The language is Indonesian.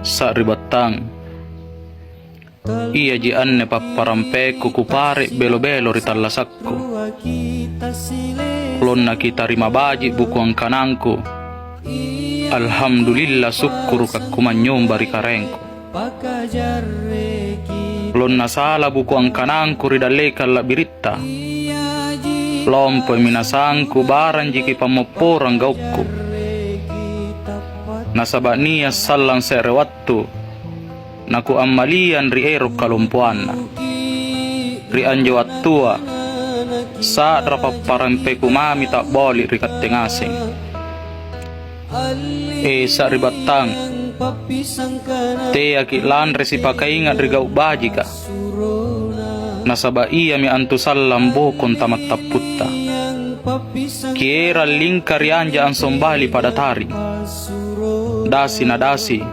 sa ribattang. Iya ji anne papparampeku kupare belo-belo ritallasakku. Lonna kita rima baji bukuang kanangku. Alhamdulillah syukuru kakkumanyom bari karengku. Lonna sala bukuang kanangku ridaleka la biritta. Lompoi minasangku barang jiki pamopporang gaukku. Nasaba niya sallang serewattu. Naku ammalian ri ero kalumpuanna. Ri anjo attua. Saat rapapparampeku mami tak boli ri kattengasing. Sa ribattang. Te aki lanre si pakaingat ri gau bajika. Nasaba iya mi antu sallam bokon tamat taputta. Kiera lingkari anja ansombali pada tari. Dasi na dasi